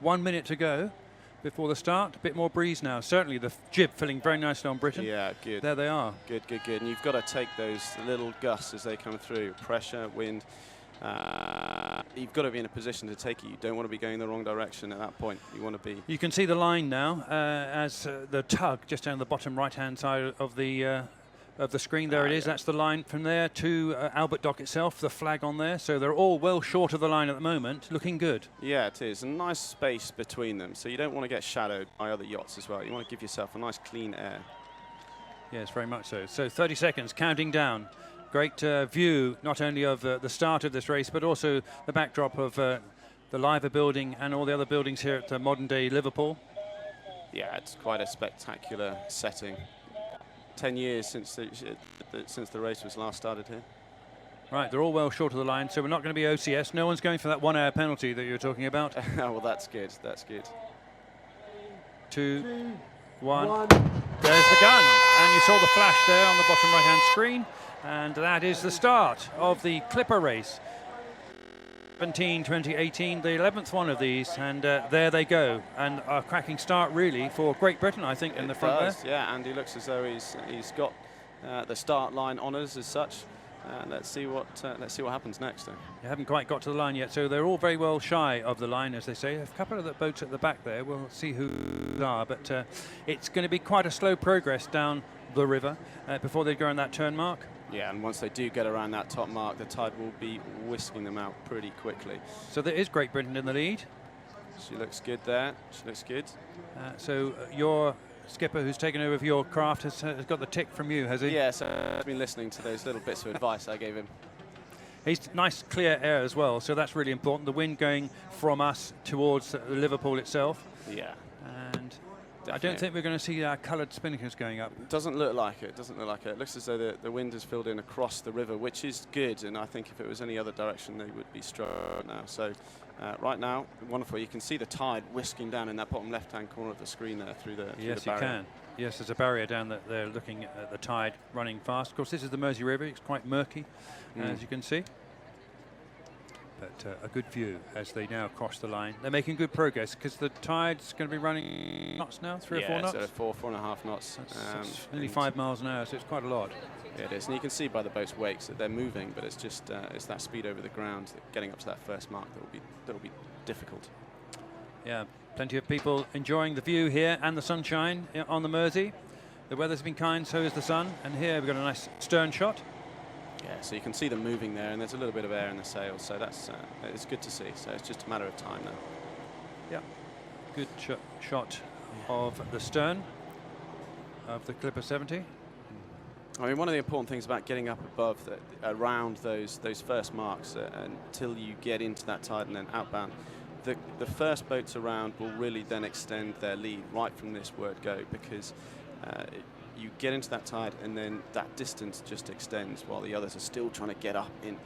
1 minute to go before the start. A bit more breeze now. Certainly the jib filling very nicely on Britain. Yeah, good. There they are. Good, good, good. And you've got to take those little gusts as they come through. Pressure, wind. You've got to be in a position to take it. You don't want to be going the wrong direction at that point. You want to be... You can see the line now as the tug just down the bottom right-hand side of the screen. There it is. Yeah. That's the line from there to Albert Dock itself, the flag on there. So they're all well short of the line at the moment, looking good. Yeah, it is. A nice space between them. So you don't want to get shadowed by other yachts as well. You want to give yourself a nice clean air. Yes, very much so. So 30 seconds, counting down. Great view, not only of the start of this race, but also the backdrop of the Liver building and all the other buildings here at modern-day Liverpool. Yeah, it's quite a spectacular setting. 10 years since the race was last started here. Right, they're all well short of the line, so we're not going to be OCS. No one's going for that 1 hour penalty that you were talking about. Well, that's good. That's good. 2, 1. There's the gun, and you saw the flash there on the bottom right-hand screen. And that is the start of the Clipper race. 2018, the 11th one of these, and there they go. And a cracking start, really, for Great Britain, I think, in the front there. Yeah, and he looks as though he's got the start line honours as such. Let's see what happens next. Then. You haven't quite got to the line yet, so they're all very well shy of the line, as they say. A couple of the boats at the back there, we'll see who they are, but it's going to be quite a slow progress down the river before they go on that turn mark. Yeah, and once they do get around that top mark, the tide will be whisking them out pretty quickly. So there is Great Britain in the lead. She looks good there. She looks good. So your skipper, who's taken over your craft, has got the tick from you, has he? Yeah, so I've been listening to those little bits of advice I gave him. He's nice, clear air as well, so that's really important. The wind going from us towards Liverpool itself. Yeah. And definitely. I don't think we're going to see our coloured spinnakers going up. Doesn't look like it. Doesn't look like it. It looks as though the wind has filled in across the river, which is good. And I think if it was any other direction, they would be struck now. So right now, wonderful. You can see the tide whisking down in that bottom left-hand corner of the screen there through the barrier. Yes, you can. Yes, there's a barrier down there looking at the tide running fast. Of course, this is the Mersey River. It's quite murky, as you can see. But a good view as they now cross the line. They're making good progress because the tide's going to be running knots now, 3 or 4 knots? Yeah, so 4.5 knots. That's nearly 5 miles an hour, so it's quite a lot. Yeah, it is. And you can see by the boat's wakes that they're moving, but it's just it's that speed over the ground, getting up to that first mark that will be difficult. Yeah, plenty of people enjoying the view here and the sunshine on the Mersey. The weather's been kind, so is the sun. And here we've got a nice stern shot. Yeah, so you can see them moving there, and there's a little bit of air in the sails, so that's it's good to see. So it's just a matter of time now. Yeah, good shot of the stern of the Clipper 70. I mean, one of the important things about getting up above, around those first marks until you get into that tide and then outbound, the first boats around will really then extend their lead right from this word go, because you get into that tide and then that distance just extends while the others are still trying to get up in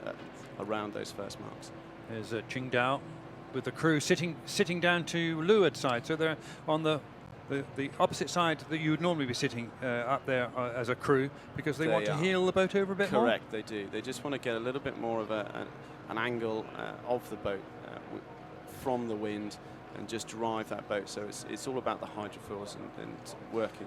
around those first marks. There's Qingdao with the crew sitting down to leeward side, so they're on the opposite side that you would normally be sitting up there as a crew, because they want to heel the boat over a bit more. Correct, they do. They just want to get a little bit more of an angle of the boat from the wind and just drive that boat. So it's all about the hydrofoils and working.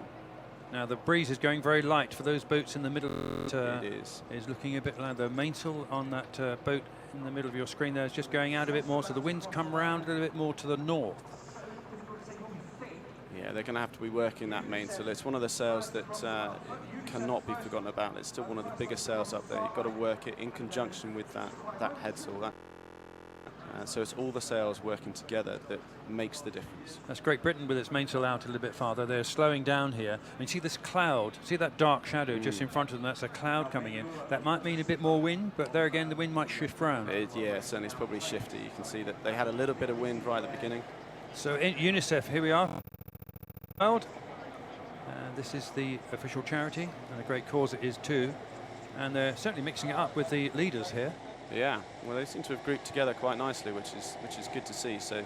Now the breeze is going very light for those boats in the middle. It is looking a bit like the mainsail on that boat in the middle of your screen there is just going out a bit more, so the winds come around a little bit more to the north. Yeah, they're going to have to be working that mainsail. It's one of the sails that cannot be forgotten about. It's still one of the biggest sails up there. You've got to work it in conjunction with that headsail. So it's all the sails working together that makes the difference. That's Great Britain with its mainsail out a little bit farther. They're slowing down here. I mean, see this cloud, see that dark shadow just in front of them? That's a cloud coming in. That might mean a bit more wind, but there again, the wind might shift round. Yeah, certainly it's probably shifty. You can see that they had a little bit of wind right at the beginning. So in UNICEF, here we are. This is the official charity, and a great cause it is too. And they're certainly mixing it up with the leaders here. Yeah, well, they seem to have grouped together quite nicely, which is good to see. So,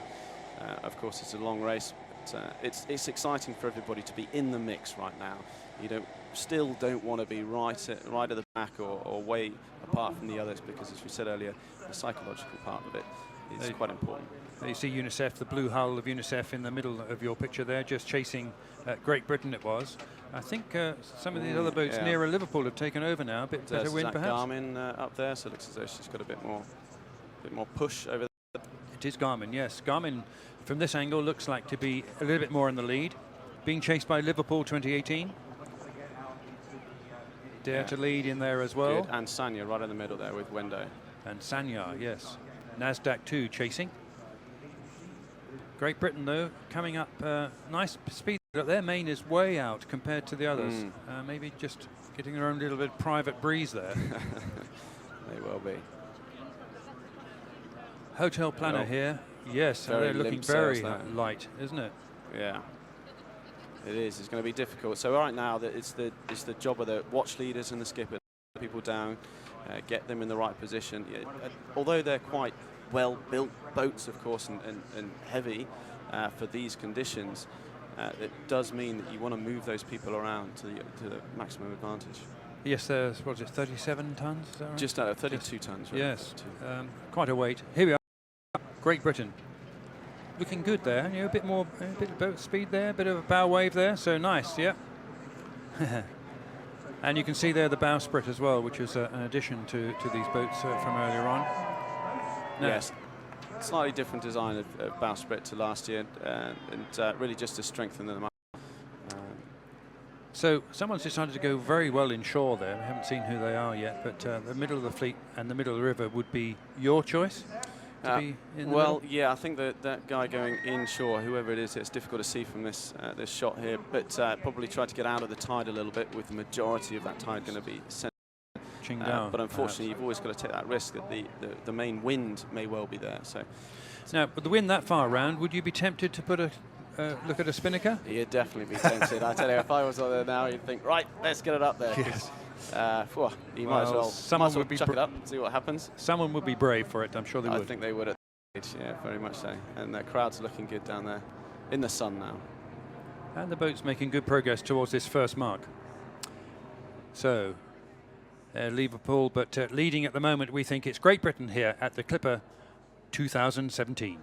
of course, it's a long race. But, it's exciting for everybody to be in the mix right now. You still don't want to be right at the back or way apart from the others, because, as we said earlier, the psychological part of it is quite important. You see UNICEF, the blue hull of UNICEF in the middle of your picture there, just chasing Great Britain it was. I think some of these other boats nearer Liverpool have taken over now, a bit better wind perhaps. Garmin up there, so it looks as though she's got a bit more push over there. It is Garmin, yes. Garmin from this angle looks like to be a little bit more in the lead, being chased by Liverpool 2018. Dare to lead in there as well. Good. And Sanya right in the middle there with Wendo. And Sanya, yes. Nasdaq 2 chasing. Great Britain, though, coming up nice speed. Their main is way out compared to the others. Maybe just getting their own little bit of private breeze there. They will be. Hotel planner here. Yes, they're looking very light, isn't it? Yeah. It is. It's going to be difficult. So right now, it's the job of the watch leaders and the skipper, people down, get them in the right position. Yeah, although they're quite well-built boats, of course, and heavy for these conditions, it does mean that you want to move those people around to the maximum advantage. Yes, there's, what is it, 37 tons? Is that right? Just out of 32 tons. Right? Yes, quite a weight. Here we are, Great Britain. Looking good there, a bit of boat speed there, a bit of a bow wave there, so nice, yeah. And you can see there the bowsprit as well, which is an addition to these boats from earlier on. No. Yes, slightly different design of bowsprit to last year, and really just to strengthen them up. So someone's decided to go very well inshore there. We haven't seen who they are yet, but the middle of the fleet and the middle of the river would be your choice? Well, yeah, I think that guy going inshore, whoever it is, it's difficult to see from this shot here, but probably tried to get out of the tide a little bit, with the majority of that tide going to be sent. Down, but unfortunately, you've always got to take that risk that the main wind may well be there. So now, with the wind that far around, would you be tempted to put a look at a spinnaker? You'd definitely be tempted. I tell you, if I was on there now, you'd think, right, let's get it up there. Yes. You might as well chuck it up and see what happens. Someone would be brave for it, I'm sure they would. I think they would at the stage, yeah, very much so. And the crowd's looking good down there in the sun now. And the boat's making good progress towards this first mark. So, Liverpool, but leading at the moment, we think it's Great Britain here at the Clipper 2017.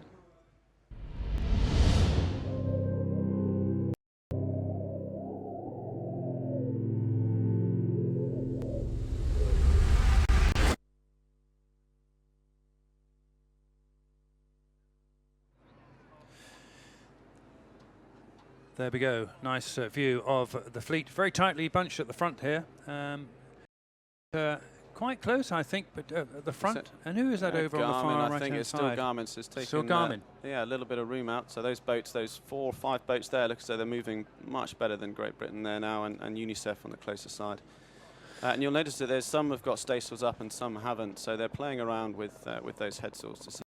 There we go. Nice view of the fleet. Very tightly bunched at the front here. Quite close, I think, but at the front. And who is that over on the far right-hand side? I think it's still Garmin. So it's taking still Garmin. Yeah, a little bit of room out. So those boats, those 4 or 5 boats there, look as though they're moving much better than Great Britain there now, and UNICEF on the closer side. And you'll notice that there's some have got staysails up and some haven't. So they're playing around with those headsails to see.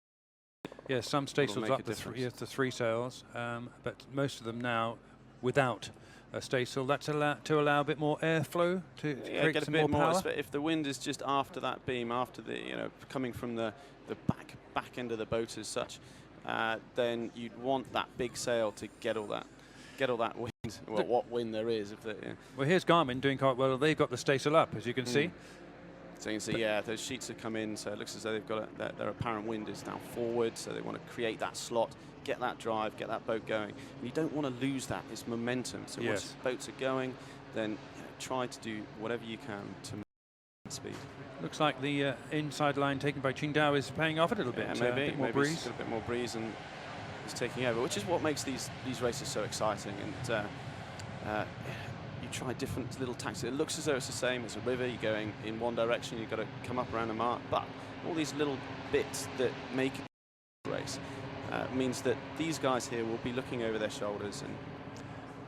Yes, some staysails up the 3 sails, but most of them now without a staysail. That's to allow a bit more airflow to create get some a bit more power. If the wind is just after that beam, after the coming from the back end of the boat as such, then you'd want that big sail to get all that wind. Well, what wind there is. Well, here's Garmin doing quite well. They've got the staysail up, as you can see. So you can see, yeah, those sheets have come in, so it looks as though they've got their apparent wind is now forward, so they want to create that slot, get that drive, get that boat going. And you don't want to lose that, it's momentum. So once boats are going, then try to do whatever you can to maintain speed. Looks like the inside line taken by Qingdao is paying off a little bit. Yeah, maybe more breeze. It's got a bit more breeze and it's taking over, which is what makes these races so exciting. And you try different little tactics. It looks as though it's the same. It's a river. You're going in one direction. You've got to come up around a mark. But all these little bits that make a race means that these guys here will be looking over their shoulders, and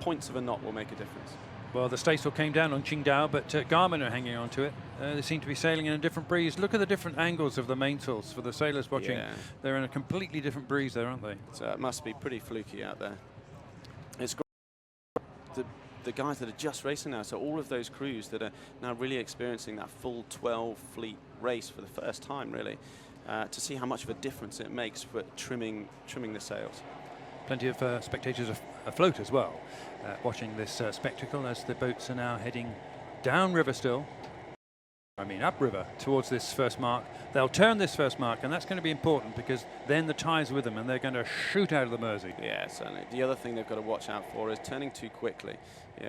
points of a knot will make a difference. Well, the staysail came down on Qingdao, but Garmin are hanging on to it. They seem to be sailing in a different breeze. Look at the different angles of the mainsails for the sailors watching. Yeah. They're in a completely different breeze there, aren't they? So it must be pretty fluky out there. It's great. The guys that are just racing now, so all of those crews that are now really experiencing that full 12 fleet race for the first time, really, to see how much of a difference it makes for trimming the sails. Plenty of spectators afloat as well, watching this spectacle as the boats are now heading downriver still. upriver towards this first mark. They'll turn this first mark, and that's going to be important because then the tide's with them and they're going to shoot out of the Mersey. Yeah, certainly. The other thing they've got to watch out for is turning too quickly.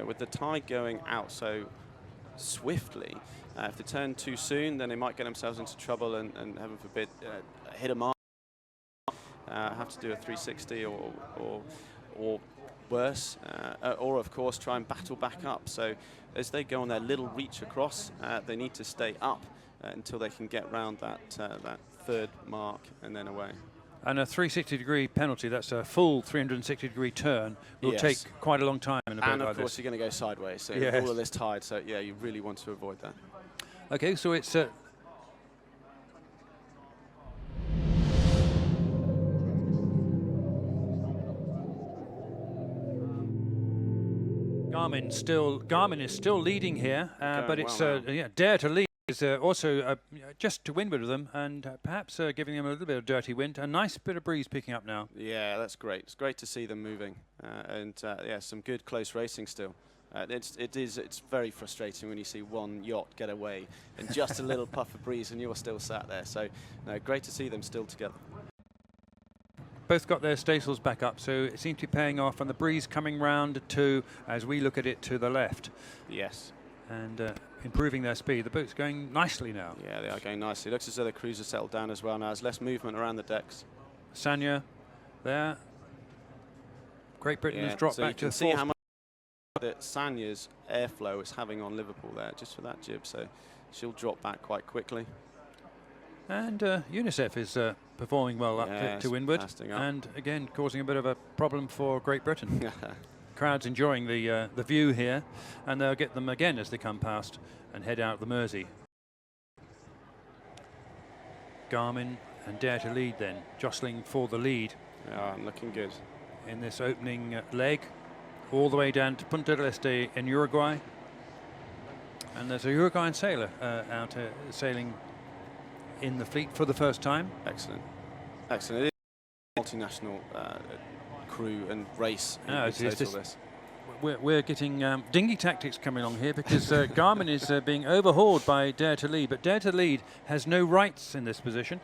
With the tide going out so swiftly, if they turn too soon, then they might get themselves into trouble and heaven forbid, hit a mark, have to do a 360 or worse, or of course try and battle back up. So as they go on their little reach across, they need to stay up until they can get round that third mark and then away. And a 360-degree penalty, that's a full 360-degree turn, will take quite a long time in a boat like this. And of course you're going to go sideways, so all of this tide, so yeah, you really want to avoid that. Okay, so it's Garmin is still leading here, but it's Dare to Lead is also just to windward of them, and perhaps giving them a little bit of dirty wind. A nice bit of breeze picking up now. Yeah, that's great. It's great to see them moving, and yeah, some good close racing still. It's very frustrating when you see one yacht get away and just a little puff of breeze and you're still sat there. So, no, great to see them still together. Both got their staysails back up, so it seems to be paying off, and the breeze coming round to, as we look at it, to the left. Yes. And improving their speed. The boat's going nicely now. Yeah, they are going nicely. Looks as though the crews are settled down as well now. There's less movement around the decks. Sanya there. Great Britain has dropped back to the see how much that Sanya's airflow is having on Liverpool there, just for that jib, so she'll drop back quite quickly. And UNICEF is performing well up to windward, and again causing a bit of a problem for Great Britain. Crowds enjoying the view here, and they'll get them again as they come past and head out the Mersey. Garmin and Dare to Lead then, jostling for the lead. Yeah, looking good. In this opening leg, all the way down to Punta del Este in Uruguay. And there's a Uruguayan sailor out sailing in the fleet for the first time. Excellent. Excellent. It is a multinational crew and race. We're getting dinghy tactics coming along here because Garmin is being overhauled by Dare to Lead, but Dare to Lead has no rights in this position.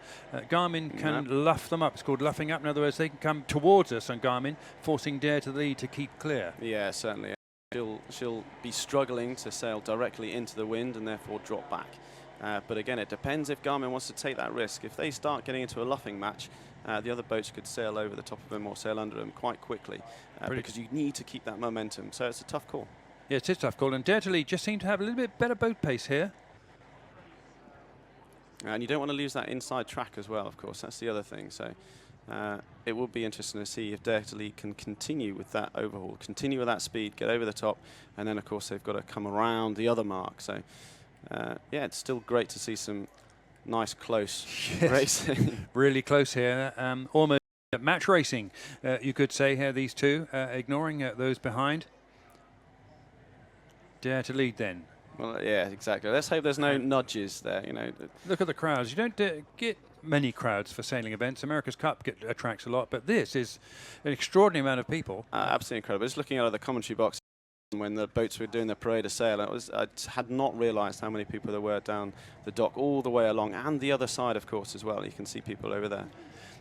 Garmin can luff them up. It's called luffing up. In other words, they can come towards us on Garmin, forcing Dare to Lead to keep clear. Yeah, certainly. She'll be struggling to sail directly into the wind and therefore drop back. But again, it depends if Garmin wants to take that risk. If they start getting into a luffing match, the other boats could sail over the top of them or sail under them quite quickly because you need to keep that momentum. So it's a tough call. Yeah, it is a tough call. And Dare to Lead just seem to have a little bit better boat pace here. And you don't want to lose that inside track as well, of course. That's the other thing. So it will be interesting to see if Dare to Lead can continue with that overhaul, continue with that speed, get over the top, and then, of course, they've got to come around the other mark. So, yeah, it's still great to see some nice close racing. Really close here, almost match racing, you could say here, these two, ignoring those behind. Dare to Lead then. Well, yeah, exactly. Let's hope there's no nudges there, you know. Look at the crowds. You don't get many crowds for sailing events. America's Cup attracts a lot, but this is an extraordinary amount of people. Absolutely incredible. Just looking out of the commentary box when the boats were doing their parade of sail, I had not realised how many people there were down the dock all the way along, and the other side, of course, as well. You can see people over there.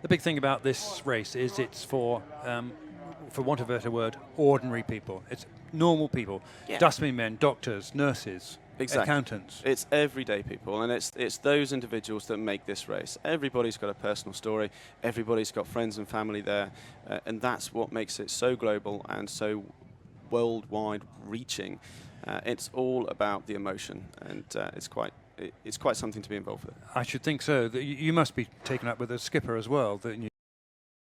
The big thing about this race is it's for want of a better word, ordinary people. It's normal people, dustbin men, doctors, nurses, accountants. It's everyday people, and it's those individuals that make this race. Everybody's got a personal story. Everybody's got friends and family there, and that's what makes it so global and so worldwide reaching. It's all about the emotion, and it's quite something to be involved with. I should think so. You must be taken up with the skipper as well, that you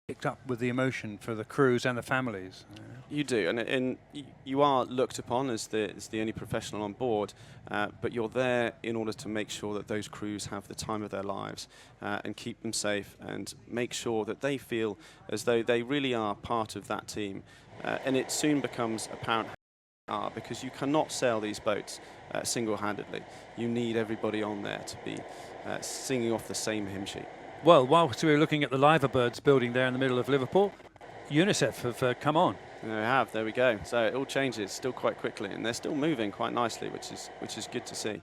picked up with the emotion for the crews and the families. You do, and you are looked upon as the only professional on board, but you're there in order to make sure that those crews have the time of their lives and keep them safe and make sure that they feel as though they really are part of that team. And it soon becomes apparent because you cannot sail these boats single-handedly. You need everybody on there to be singing off the same hymn sheet. Well, whilst we were looking at the Liverbirds building there in the middle of Liverpool, UNICEF have come on. They have. There we go. So it all changes still quite quickly, and they're still moving quite nicely, which is good to see.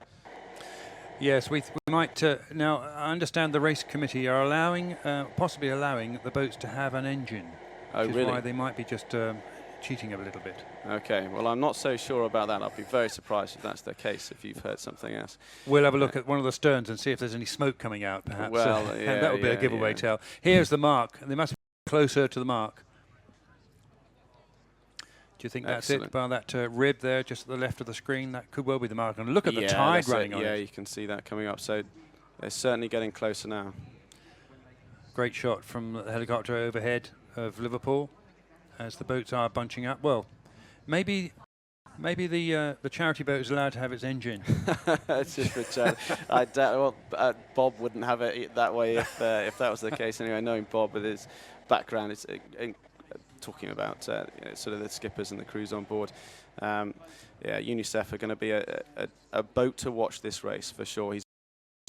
Yes, we might now. I understand the race committee are allowing, possibly allowing the boats to have an engine, Oh, which is really? why they might be just cheating a little bit. Okay, well, I'm not so sure about that. I'll be very surprised if that's the case, if you've heard something else. We'll have a look at one of the sterns and see if there's any smoke coming out, perhaps. Well, and that would be a giveaway tell. Here's the mark. They must be closer to the mark. Do you think that's it? By that rib there, just at the left of the screen, that could well be the mark. And look at the tide running on it. Yeah, you can see that coming up. So they're certainly getting closer now. Great shot from the helicopter overhead of Liverpool as the boats are bunching up. Well, maybe the charity boat is allowed to have its engine. It's just for charity. I doubt. Well, Bob wouldn't have it that way if that was the case. Anyway, knowing Bob with his background, it's talking about sort of the skippers and the crews on board. Yeah, UNICEF are going to be a boat to watch this race for sure. He's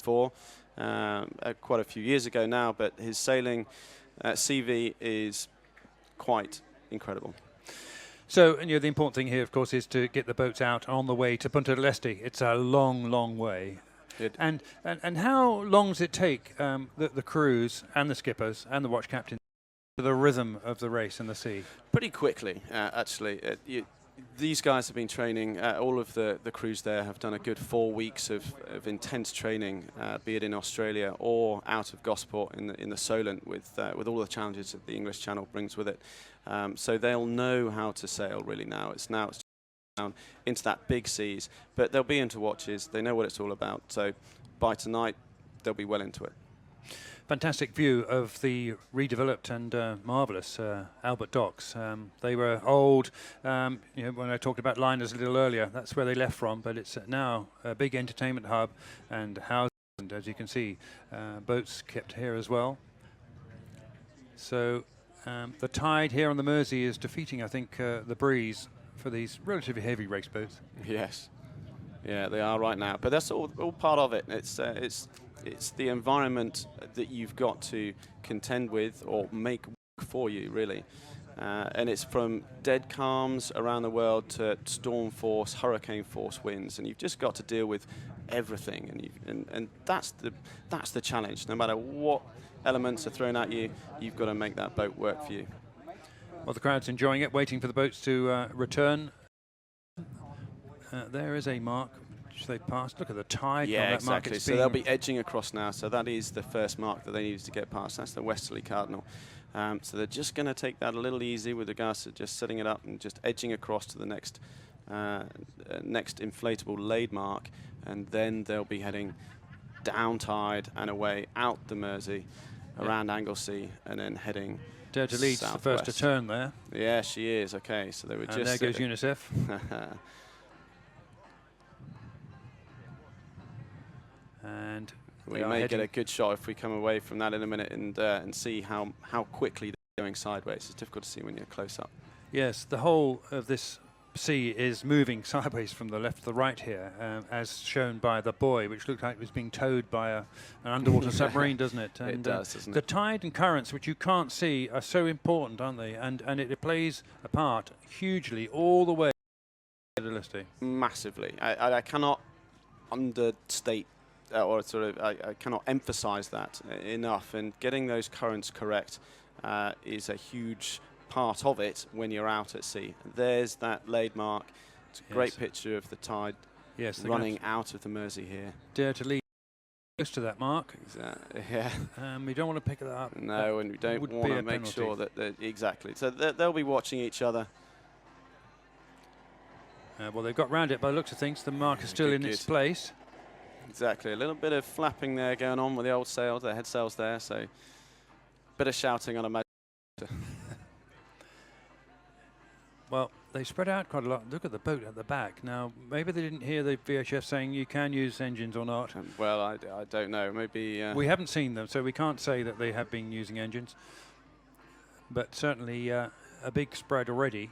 for quite a few years ago now, but his sailing CV is quite incredible. So, the important thing here, of course, is to get the boats out on the way to Punta del Este. It's a long, long way. And how long does it take the crews and the skippers and the watch captain to the rhythm of the race in the sea? Pretty quickly, actually. These guys have been training. All of the crews there have done a good 4 weeks of intense training, be it in Australia or out of Gosport in the Solent, with all the challenges that the English Channel brings with it. So they'll know how to sail really now. It's down into that big seas, but they'll be into watches. They know what it's all about. So by tonight, they'll be well into it. Fantastic view of the redeveloped and marvellous Albert Docks. They were old, when I talked about liners a little earlier, that's where they left from, but it's now a big entertainment hub and housing, and as you can see, boats kept here as well. So the tide here on the Mersey is defeating, I think, the breeze for these relatively heavy race boats. Yes. Yeah, they are right now. But that's all part of it. It's the environment that you've got to contend with or make work for you, really. And it's from dead calms around the world to storm force, hurricane force winds, and you've just got to deal with everything. And that's the challenge. No matter what elements are thrown at you, you've got to make that boat work for you. Well, the crowd's enjoying it, waiting for the boats to return. There is a mark which they passed. Look at the tide. Yeah, on that exactly. Mark. So they'll be edging across now. So that is the first mark that they needed to get past. That's the westerly cardinal. So they're just going to take that a little easy with regards to just setting it up and just edging across to the next inflatable laid mark, and then they'll be heading down tide and away out the Mersey, around Anglesey, and then heading Dare to lead the first to turn there. Yeah, she is. Okay, so they were and there goes UNICEF. And we may get a good shot if we come away from that in a minute and see how quickly they're going sideways. It's difficult to see when you're close up. Yes, the whole of this sea is moving sideways from the left to the right here, as shown by the buoy, which looked like it was being towed by an underwater submarine, doesn't it? And it does, doesn't it? The tide and currents, which you can't see, are so important, aren't they? And it plays a part hugely all the way to the Este. Massively. I cannot understate or sort of I cannot emphasize that enough, and getting those currents correct is a huge part of it when you're out at sea. There's that laid mark. It's a great picture of the tide running out of the Mersey here. Dare to lead close to that mark. Exactly. Yeah. We don't want to pick that up. No, and we don't want to make sure that exactly. So they'll be watching each other. Well, they've got round it by the looks of things. The mark is still in its place. Exactly. A little bit of flapping there going on with the old sails, the head sails there. So a bit of shouting on a magic. Well, they spread out quite a lot. Look at the boat at the back. Now, maybe they didn't hear the VHF saying you can use engines or not. Well, I don't know. Maybe... we haven't seen them, so we can't say that they have been using engines. But certainly a big spread already.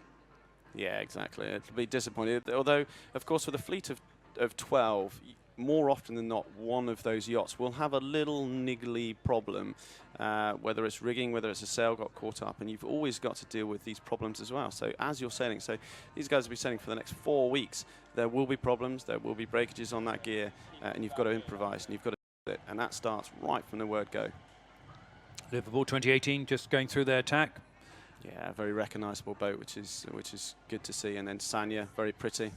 Yeah, exactly. It'll be disappointing. Although, of course, with a fleet of 12, more often than not, one of those yachts will have a little niggly problem, whether it's rigging, whether it's a sail got caught up, and you've always got to deal with these problems as well. So as you're sailing, so these guys will be sailing for the next 4 weeks. There will be problems, there will be breakages on that gear, and you've got to improvise, and you've got to do it, and that starts right from the word go. Liverpool 2018 just going through their attack. Yeah, a very recognisable boat, which is good to see. And then Sanya, very pretty.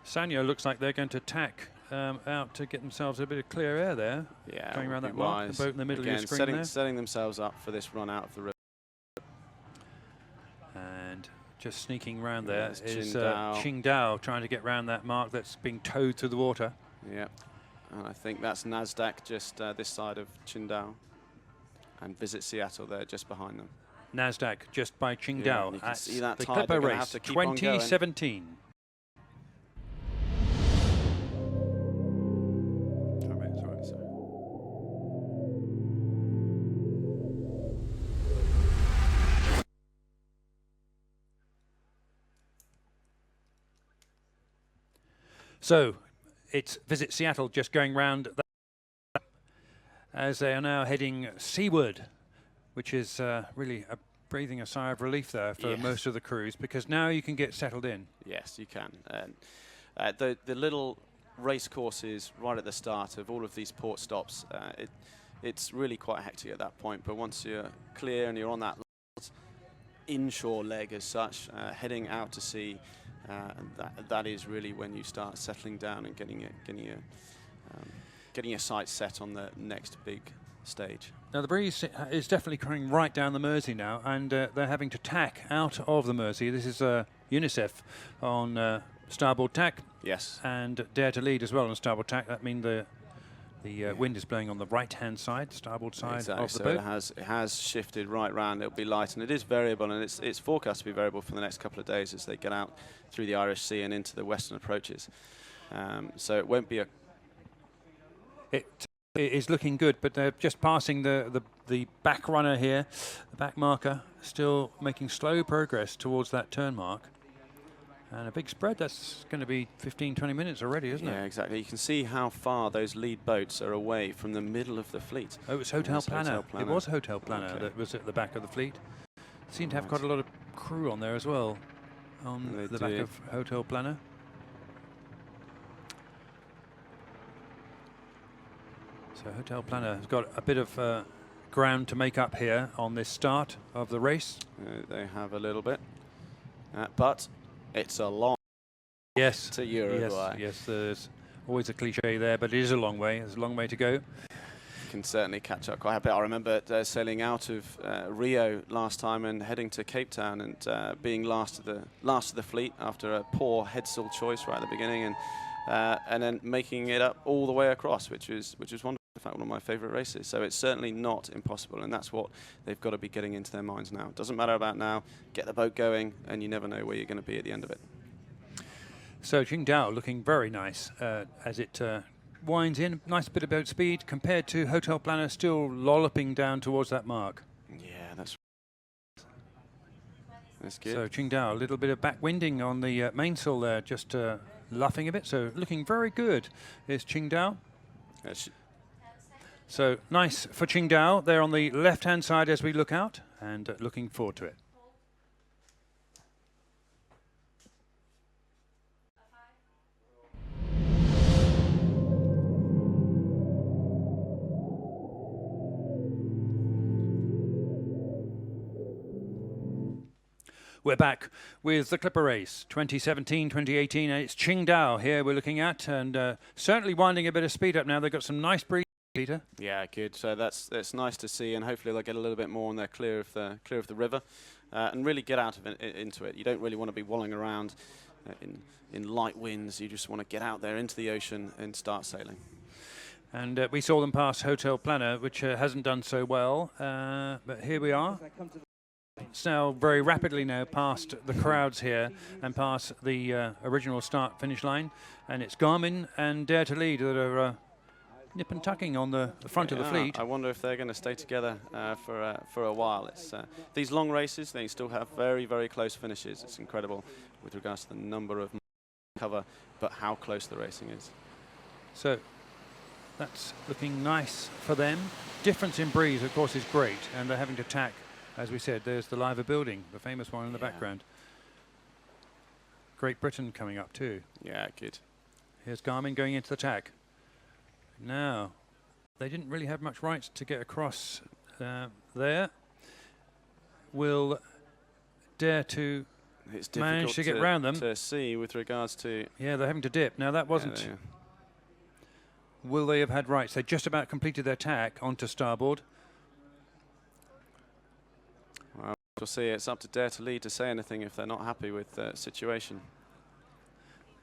Sanya looks like they're going to tack out to get themselves a bit of clear air there. Yeah, going around that mark, the boat in the middle again, of your screen setting themselves up for this run out of the river. And just sneaking around there is Qingdao trying to get round that mark that's being towed through the water. Yeah, and I think that's Nasdaq just this side of Qingdao, and Visit Seattle there just behind them. Nasdaq just by Qingdao at see that the tide, Clipper Race 2017. So it's Visit Seattle just going round as they are now heading seaward, which is really breathing a sigh of relief there for most of the crews, because now you can get settled in. Yes, you can. And the little race courses right at the start of all of these port stops, it's really quite hectic at that point. But once you're clear and you're on that inshore leg as such, heading out to sea, that is really when you start settling down and getting your sights set on the next big stage. Now the breeze is definitely coming right down the Mersey now, and they're having to tack out of the Mersey. This is UNICEF on starboard tack. Yes. And dare to lead as well on starboard tack. That means the wind is blowing on the right-hand side, starboard side of the boat. It has shifted right round. It'll be light, and it is variable, and it's forecast to be variable for the next couple of days as they get out through the Irish Sea and into the western approaches. So it won't be a... It is looking good, but they're just passing the back runner here, the back marker, still making slow progress towards that turn mark. And a big spread, that's going to be 15-20 minutes already, isn't it? Yeah, exactly. You can see how far those lead boats are away from the middle of the fleet. Oh, it's Hotel Planner. It was Hotel Planner that was at the back of the fleet. Seemed to have quite a lot of crew on there as well, on the back of Hotel Planner. So Hotel Planner has got a bit of ground to make up here on this start of the race. They have a little bit, but it's a long to Uruguay. Yes, there's always a cliche there, but it is a long way. There's a long way to go. You can certainly catch up quite a bit. I remember sailing out of Rio last time and heading to Cape Town and being last of the fleet after a poor headsail choice right at the beginning, and then making it up all the way across, which was wonderful. In fact, one of my favourite races. So it's certainly not impossible, and that's what they've got to be getting into their minds now. It doesn't matter about now. Get the boat going, and you never know where you're going to be at the end of it. So Qingdao looking very nice as it winds in. Nice bit of boat speed compared to Hotel Planner, still lolloping down towards that mark. Yeah, that's good. So Qingdao, a little bit of backwinding on the mainsail there, just luffing a bit. So looking very good is Qingdao. So nice for Qingdao. They're on the left-hand side as we look out, and looking forward to it. We're back with the Clipper Race 2017-2018, and it's Qingdao here we're looking at, and certainly winding a bit of speed up now. They've got some nice breeze, Peter. Yeah, good. So that's nice to see, and hopefully they'll get a little bit more, and they're clear of the river, and really get out of into it. You don't really want to be walling around in light winds. You just want to get out there into the ocean and start sailing. And we saw them pass Hotel Planner, which hasn't done so well, but here we are. It's now very rapidly now past the crowds here and past the original start-finish line, and it's Garmin and Dare to Lead that are nip and tucking on the front of the fleet. I wonder if they're going to stay together for a while. It's these long races, they still have very, very close finishes. It's incredible with regards to the number of cover, but how close the racing is. So that's looking nice for them. Difference in breeze, of course, is great, and they're having to tack. As we said, there's the Liver building, the famous one in the background. Great Britain coming up too. Yeah, good. Here's Garmin going into the tack. Now, they didn't really have much right to get across there. Will dare to It's manage difficult to get round them. to see with regards to. Yeah, they're having to dip. Now that wasn't. Will they have had rights? They just about completed their tack onto starboard. Well, we'll see. It's up to Dare to Lead to say anything if they're not happy with the situation.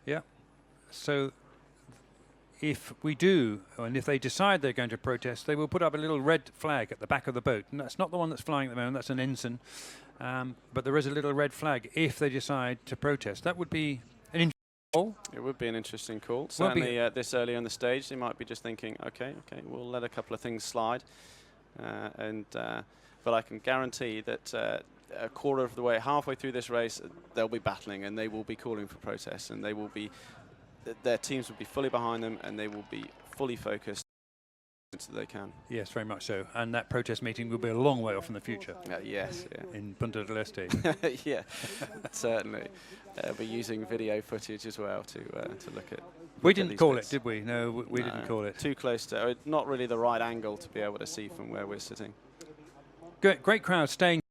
Yeah. So if we do, and if they decide they're going to protest, they will put up a little red flag at the back of the boat. And that's not the one that's flying at the moment. That's an ensign. But there is a little red flag if they decide to protest. That would be an interesting call. It would be an interesting call. Certainly this early on the stage, they might be just thinking, okay, we'll let a couple of things slide. But I can guarantee that a quarter of the way, halfway through this race, they'll be battling and they will be calling for protests, and they will be, their teams will be fully behind them, and they will be fully focused so they can. Yes, very much so. And that protest meeting will be a long way off in the future. Yes, in Punta del Este. Yeah, certainly. We're using video footage as well to look at. We didn't call it, did we? No, we didn't call it. Too close to, not really the right angle to be able to see from where we're sitting. Great crowd staying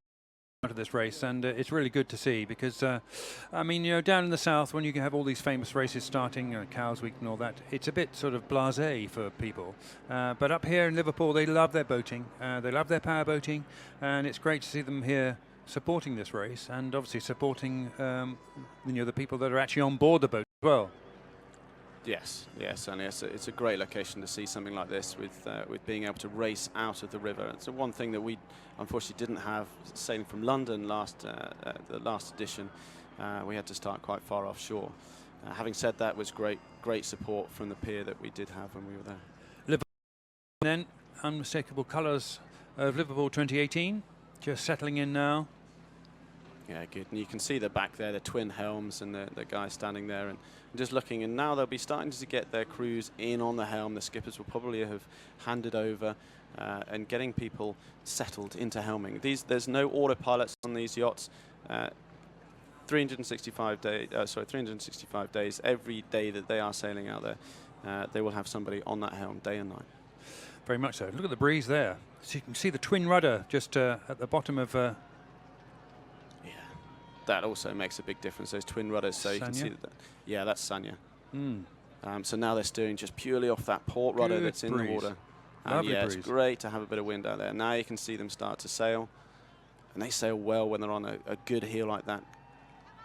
out of this race, and it's really good to see because, I mean, you know, down in the south when you have all these famous races starting, Cows Week and all that, it's a bit sort of blasé for people. But up here in Liverpool, they love their boating, they love their power boating, and it's great to see them here supporting this race and obviously supporting, you know, the people that are actually on board the boat as well. Yes, certainly. It's a great location to see something like this with being able to race out of the river. It's one thing that we unfortunately didn't have sailing from London the last edition. We had to start quite far offshore. Having said that, was great support from the pier that we did have when we were there. Liverpool, then unmistakable colours of Liverpool 2018, just settling in now. Yeah, good. And you can see the back there, the twin helms, and the guy standing there and just looking. And now they'll be starting to get their crews in on the helm. The skippers will probably have handed over and getting people settled into helming. There's no autopilots on these yachts. 365 days. Every day that they are sailing out there, they will have somebody on that helm day and night. Very much so. Look at the breeze there. So you can see the twin rudder just at the bottom of. That also makes a big difference, those twin rudders. So you can see that. Yeah, that's Sanya. So now they're steering just purely off that port rudder that's in the water. And yeah, it's great to have a bit of wind out there. Now you can see them start to sail. And they sail well when they're on a good heel like that.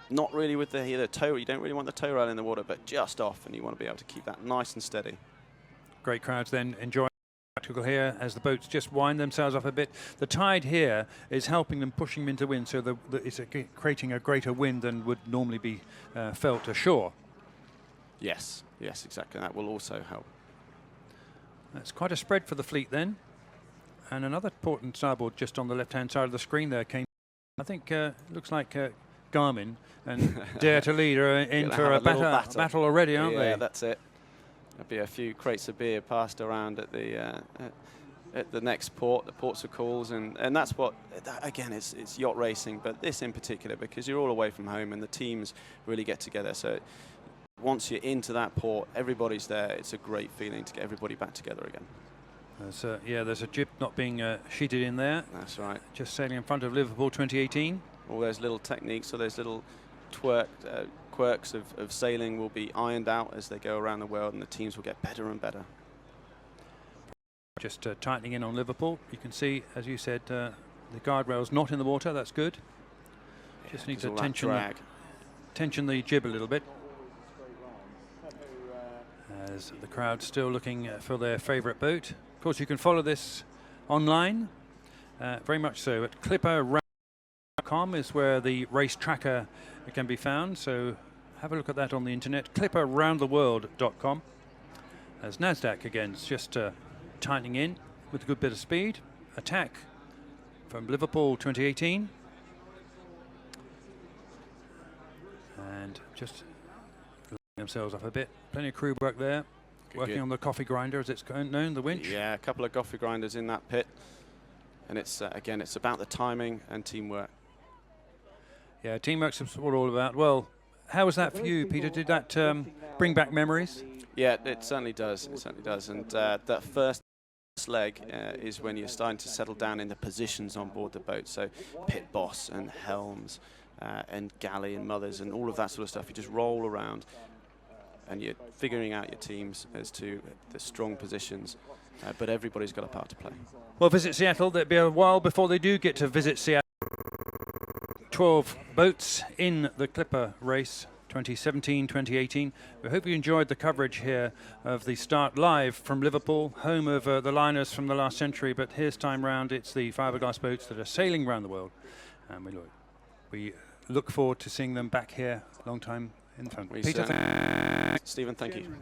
Not really with the tow. You don't really want the tow rail in the water, but just off, and you want to be able to keep that nice and steady. Great crowds then enjoying here as the boats just wind themselves up a bit. The tide here is helping them, pushing them into wind, so it's creating a greater wind than would normally be felt ashore. Yes, exactly. That will also help. That's quite a spread for the fleet then. And another port and starboard just on the left-hand side of the screen there came. I think looks like Garmin and Dare to Lead are in for a battle already, aren't they? Yeah, that's it. There'll be a few crates of beer passed around at the next port, the ports of calls, and that's what, again, it's yacht racing, but this in particular, because you're all away from home and the teams really get together. So once you're into that port, everybody's there. It's a great feeling to get everybody back together again. There's a jib not being sheeted in there. That's right. Just sailing in front of Liverpool 2018. All those little techniques, or those little quirks of sailing will be ironed out as they go around the world, and the teams will get better and better. Just tightening in on Liverpool. You can see, as you said, the guardrail's not in the water. That's good. Yeah, just need to tension the jib a little bit. As the crowd's still looking for their favourite boat. Of course, you can follow this online, very much so, at clipperround.com is where the race tracker can be found, so have a look at that on the internet. clipperroundtheworld.com. As Nasdaq again is just tightening in with a good bit of speed. Attack from Liverpool 2018, and just themselves up a bit. Plenty of crew work there. Working on the coffee grinder, as it's known, the winch. Yeah, a couple of coffee grinders in that pit. And it's, again, it's about the timing and teamwork. Yeah, teamwork's what we're all about. Well, how was that for you, Peter? Did that bring back memories? Yeah, it certainly does. It certainly does. And that first leg is when you're starting to settle down in the positions on board the boat. So pit boss and helms and galley and mothers and all of that sort of stuff. You just roll around and you're figuring out your teams as to the strong positions. But everybody's got a part to play. Well, Visit Seattle, there'll be a while before they do get to Visit Seattle. 12 boats in the Clipper race 2017-2018. We hope you enjoyed the coverage here of the start live from Liverpool, home of the liners from the last century, but here's time round it's the fiberglass boats that are sailing around the world, and we look forward to seeing them back here a long time in front. Peter, Stephen, thank you.